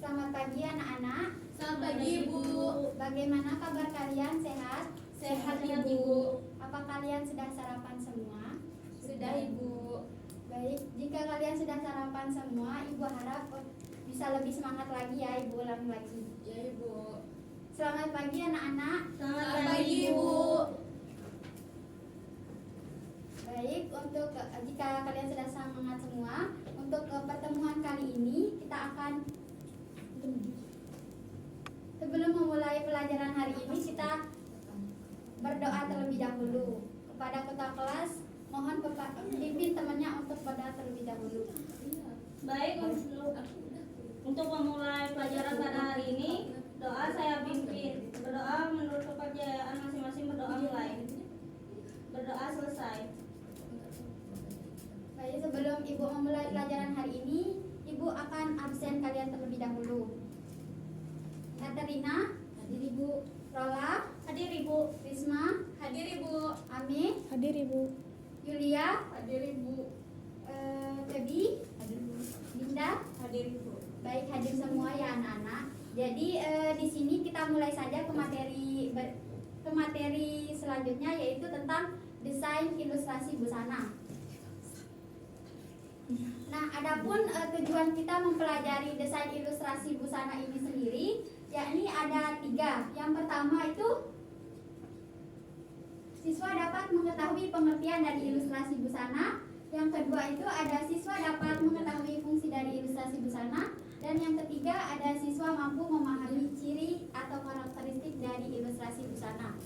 Selamat pagi anak-anak. Selamat pagi Ibu. Bagaimana kabar kalian? Sehat? Sehat Ibu. Apa kalian sudah sarapan semua? Sudah Ibu. Baik, jika kalian sudah sarapan semua, Ibu harap bisa lebih semangat lagi ya. Ibu ulangi lagi. Ya Ibu. Selamat pagi anak-anak. Selamat pagi Ibu. Baik, untuk jika kalian sudah semangat semua, untuk pertemuan kali ini kita akan sebelum memulai pelajaran hari ini kita berdoa terlebih dahulu kepada ketua kelas. Mohon pimpin temannya untuk berdoa terlebih dahulu. Baik, untuk memulai pelajaran pada hari ini, doa saya pimpin. Berdoa menurut kepercayaan masing-masing, berdoa mulai. Berdoa selesai. Baik, sebelum Ibu memulai pelajaran hari ini, Ibu akan absen kalian terlebih dahulu. Katerina, hadir Ibu. Rola, Hadir Ibu. Risma, Hadir Ibu. Ami, Hadir Ibu. Yulia, Hadir Ibu. Febi, Dinda. Hadir Ibu. Baik, hadir semua ya anak-anak. Jadi di sini kita mulai saja ke materi selanjutnya, yaitu tentang desain ilustrasi busana. Nah, adapun tujuan kita mempelajari desain ilustrasi busana ini sendiri, yakni ada 3. Yang pertama itu siswa dapat mengetahui pengertian dari ilustrasi busana. Yang kedua itu ada siswa dapat mengetahui fungsi dari ilustrasi busana. Dan yang ketiga ada siswa mampu memahami ciri atau karakteristik dari ilustrasi busana.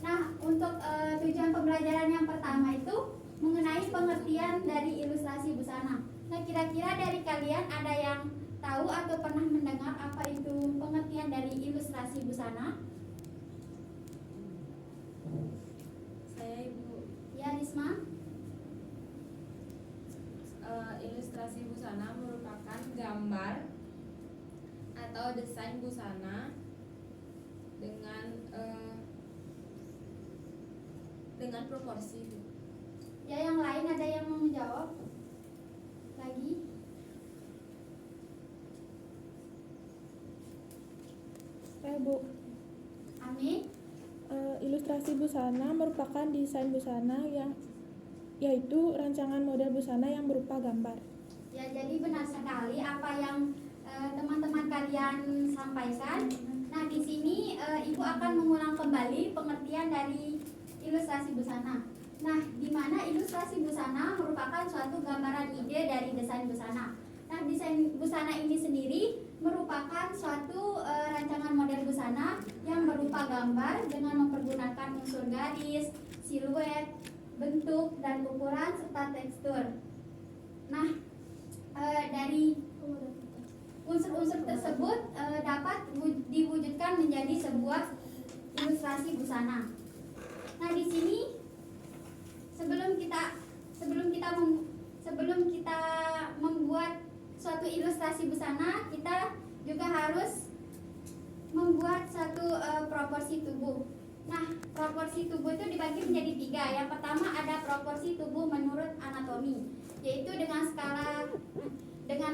Nah, untuk tujuan pembelajaran yang pertama itu mengenai pengertian dari ilustrasi busana. Nah, kira-kira dari kalian ada yang tahu atau pernah mendengar apa itu pengertian dari ilustrasi busana? Saya Ibu. Ya, Risma. Ilustrasi busana merupakan gambar atau desain busana dengan proporsi. Ya, yang lain ada yang mau menjawab? Lagi? Bu. Ami? Ilustrasi busana merupakan desain busana yaitu rancangan model busana yang berupa gambar. Ya, jadi benar sekali apa yang teman-teman kalian sampaikan. Nah, di sini Ibu akan mengulang kembali pengertian dari ilustrasi busana. Nah, di mana ilustrasi busana merupakan suatu gambaran ide dari desain busana. Nah, desain busana ini sendiri merupakan suatu rancangan model busana yang berupa gambar dengan mempergunakan unsur garis, siluet, bentuk, dan ukuran serta tekstur. Nah, dari unsur-unsur tersebut dapat diwujudkan menjadi sebuah ilustrasi busana. Nah, di sini sebelum kita membuat suatu ilustrasi busana, kita juga harus membuat satu proporsi tubuh. Nah, proporsi tubuh itu dibagi menjadi 3. Yang pertama ada proporsi tubuh menurut anatomi, yaitu dengan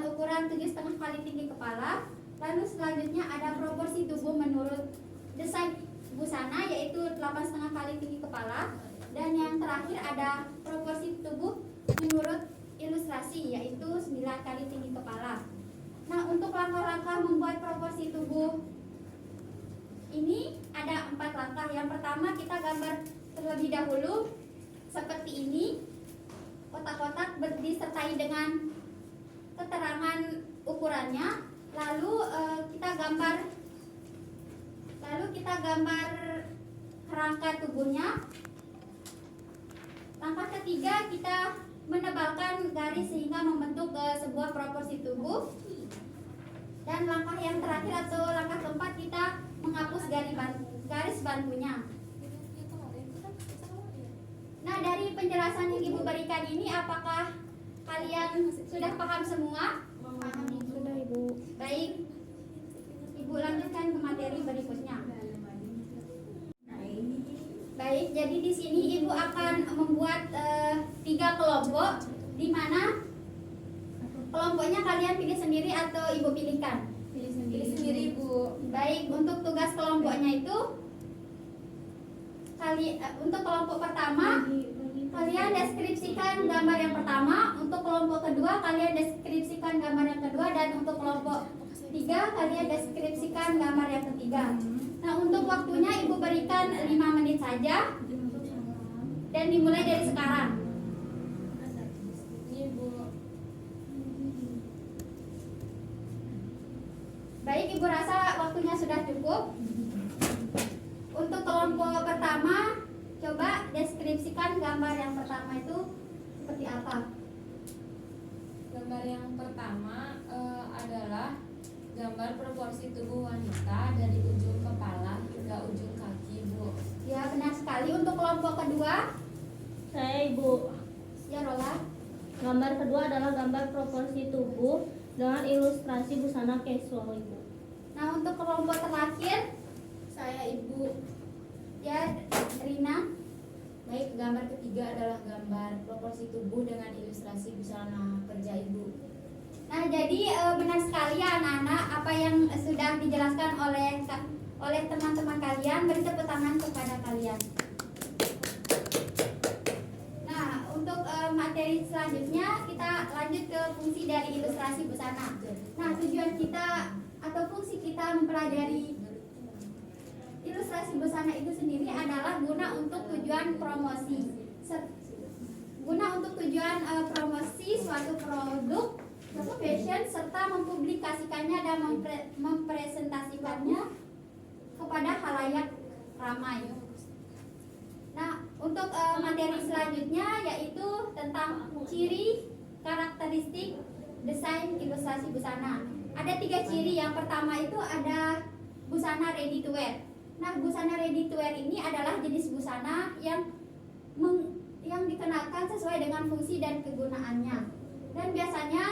ukuran 7,5 kali tinggi kepala. Lalu selanjutnya ada proporsi tubuh menurut desain busana, yaitu 8,5 kali tinggi kepala. Dan yang terakhir ada proporsi tubuh menurut ilustrasi, yaitu 9 kali tinggi kepala. Nah, untuk langkah-langkah membuat proporsi tubuh ini ada 4 langkah. Yang pertama kita gambar terlebih dahulu seperti ini. Kotak-kotak disertai dengan keterangan ukurannya. Lalu kita gambar kerangka tubuhnya. Langkah ketiga kita menebalkan garis sehingga membentuk sebuah proporsi tubuh. Dan langkah yang terakhir atau langkah keempat kita menghapus garis bantunya. Nah, dari penjelasan yang Ibu berikan ini, apakah kalian sudah paham semua? Sudah Ibu. Baik, Ibu lanjutkan ke materi berikutnya. Baik, jadi di sini Ibu akan membuat 3 kelompok, di mana kelompoknya kalian pilih sendiri atau Ibu pilihkan? Pilih sendiri. Baik, untuk tugas kelompoknya itu untuk kelompok pertama kalian deskripsikan gambar yang pertama, untuk kelompok kedua kalian deskripsikan gambar yang kedua, dan untuk kelompok tiga kalian deskripsikan gambar yang ketiga. Nah, untuk waktunya ibu berikan 5 menit saja dan dimulai dari sekarang. Ini Bu. Baik, ibu rasa waktunya sudah cukup. Untuk kelompok pertama, coba deskripsikan gambar yang pertama itu seperti apa. Gambar yang pertama adalah gambar proporsi tubuh wanita dari ujung kepala hingga ujung kaki, Bu. Ya, benar sekali. Untuk kelompok kedua, Saya Ibu. ya Rola. Gambar kedua adalah gambar proporsi tubuh dengan ilustrasi busana casual Ibu. Nah, untuk kelompok terakhir, Saya Ibu. ya Rina. Baik, gambar ketiga adalah gambar proporsi tubuh dengan ilustrasi busana kerja Ibu. Nah, jadi benar sekali ya anak-anak apa yang sudah dijelaskan oleh teman-teman kalian. Beri tepuk tangan kepada kalian. Nah, untuk materi selanjutnya kita lanjut ke fungsi dari ilustrasi busana. Nah, tujuan kita atau fungsi kita mempelajari ilustrasi busana itu sendiri adalah guna untuk tujuan promosi. Guna untuk tujuan promosi suatu produk atau fashion serta mempublikasikannya dan mempresentasikannya kepada khalayak ramai. Nah, untuk materi selanjutnya yaitu tentang ciri karakteristik desain ilustrasi busana. Ada 3 ciri. Yang pertama itu ada busana ready to wear. Nah, busana ready to wear ini adalah jenis busana yang dikenakan sesuai dengan fungsi dan kegunaannya. Dan biasanya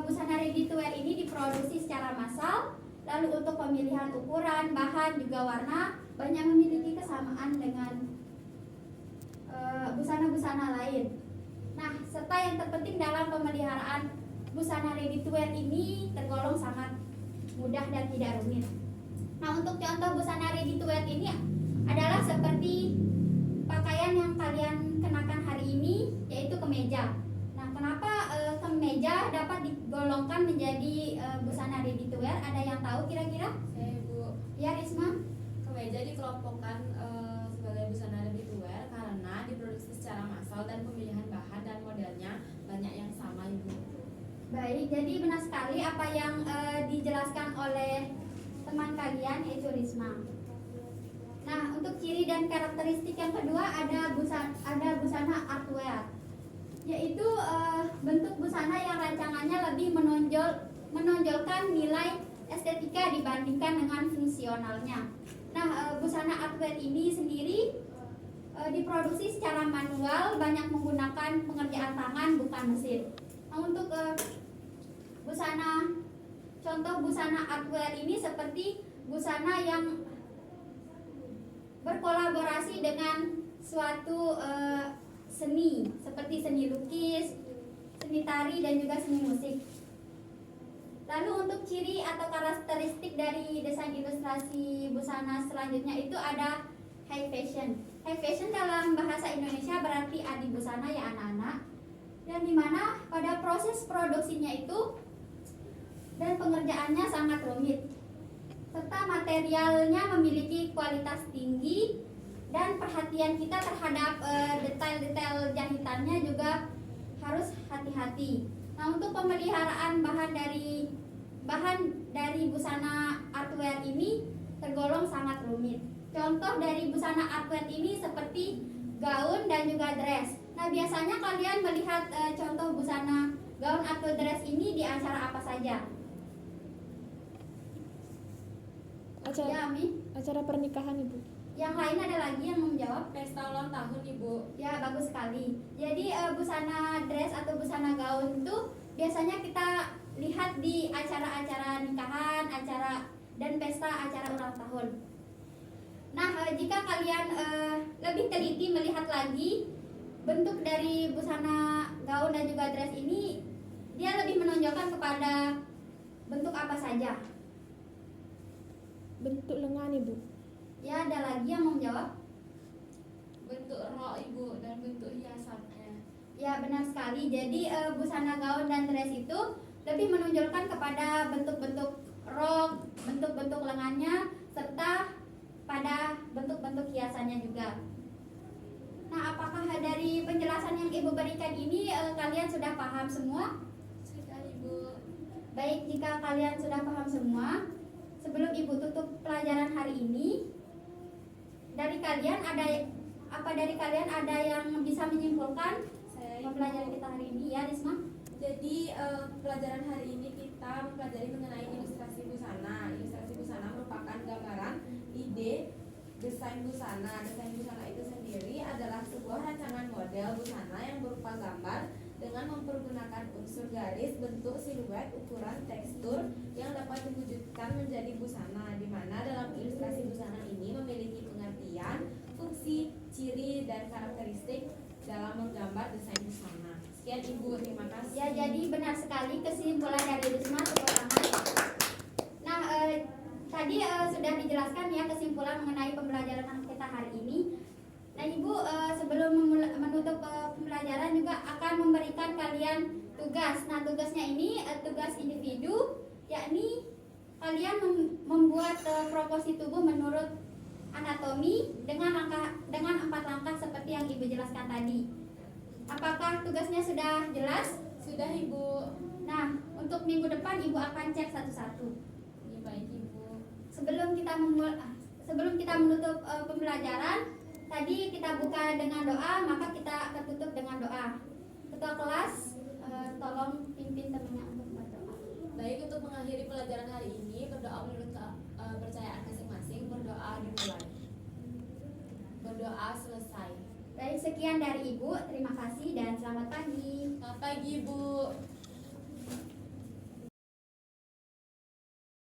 busana ready to wear ini diproduksi secara massal. Lalu untuk pemilihan ukuran, bahan, juga warna banyak memiliki kesamaan dengan busana-busana lain. Nah, serta yang terpenting dalam pemeliharaan busana ready to wear ini tergolong sangat mudah dan tidak rumit. Nah, untuk contoh busana ready to wear ini adalah seperti pakaian yang kalian kenakan hari ini, yaitu kemeja. Nah, kenapa kemeja dapat digolongkan menjadi busana ready to wear? Ada yang tahu kira-kira? Saya Ibu. Ya, Risma. Kemeja dikelompokkan sebagai busana ready to wear karena diproduksi secara massal dan pemilihan bahan dan modelnya banyak yang sama Ibu. Baik, jadi benar sekali apa yang dijelaskan oleh teman kalian, yaitu Risma. Nah, untuk ciri dan karakteristik yang kedua ada busana artwear, yaitu bentuk busana yang rancangannya lebih menonjolkan nilai estetika dibandingkan dengan fungsionalnya. Nah, busana artwear ini sendiri diproduksi secara manual, banyak menggunakan pengerjaan tangan bukan mesin. Nah, untuk contoh busana artwear ini seperti busana yang berkolaborasi dengan suatu seni seperti seni lukis, seni tari, dan juga seni musik. Lalu untuk ciri atau karakteristik dari desain ilustrasi busana selanjutnya itu ada high fashion. High fashion dalam bahasa Indonesia berarti adi busana ya anak-anak, yang dimana pada proses produksinya itu dan pengerjaannya sangat rumit, serta materialnya memiliki kualitas tinggi, dan perhatian kita terhadap detail-detail jahitannya juga harus hati-hati. Nah, untuk pemeliharaan bahan dari busana artwear ini tergolong sangat rumit. Contoh dari busana artwear ini seperti gaun dan juga dress. Nah, biasanya kalian melihat contoh busana gaun atau dress ini di acara apa saja? Ya, Ami. Acara pernikahan Ibu. Yang lain ada lagi yang mau menjawab? Pesta ulang tahun Ibu. Ya, bagus sekali. Jadi busana dress atau busana gaun itu biasanya kita lihat di acara-acara nikahan, acara dan pesta acara ulang tahun. Nah, jika kalian lebih teliti melihat lagi bentuk dari busana gaun dan juga dress ini, dia lebih menonjolkan kepada bentuk apa saja. bentuk lengan Ibu. Ya, ada lagi yang mau menjawab? Bentuk rok Ibu dan bentuk hiasannya. Ya, benar sekali. Jadi busana gaun dan dress itu lebih menonjolkan kepada bentuk-bentuk rok, bentuk-bentuk lengannya, serta pada bentuk-bentuk hiasannya juga. Nah, apakah dari penjelasan yang Ibu berikan ini kalian sudah paham semua? Sudah Ibu. Baik, jika kalian sudah paham semua, sebelum Ibu tutup pelajaran hari ini, dari kalian ada yang bisa menyimpulkan Saya pembelajaran kita hari ini, ya Risma? Jadi pelajaran hari ini kita mempelajari mengenai ilustrasi busana. Ilustrasi busana merupakan gambaran ide desain busana. Desain busana itu sendiri adalah sebuah rancangan model busana yang berupa gambar dengan mempergunakan unsur garis, bentuk, siluet, ukuran, tekstur yang dapat diwujudkan menjadi busana, di mana dalam ilustrasi busana ini memiliki pengertian, fungsi, ciri, dan karakteristik dalam menggambar desain busana. Sekian Ibu, terima kasih. Ya, jadi benar sekali kesimpulan dari Risma terutama. Nah, tadi sudah dijelaskan ya kesimpulan mengenai pembelajaran kita hari ini. Nah, Ibu sebelum menutup pembelajaran juga akan memberikan kalian tugas. Nah, tugasnya ini tugas individu, yakni kalian membuat proporsi tubuh menurut anatomi dengan 4 langkah seperti yang Ibu jelaskan tadi. Apakah tugasnya sudah jelas? Sudah Ibu. Nah, untuk minggu depan Ibu akan cek satu-satu. Ini baik Ibu. Sebelum kita menutup pembelajaran, tadi kita buka dengan doa, maka kita akan tutup dengan doa. Ketua kelas, tolong pimpin temannya untuk berdoa. Baik, untuk mengakhiri pelajaran hari ini, berdoa menurut kepercayaan masing-masing. Berdoa dimulai. Berdoa selesai. Baik, sekian dari Ibu. Terima kasih dan selamat pagi. Selamat pagi Ibu.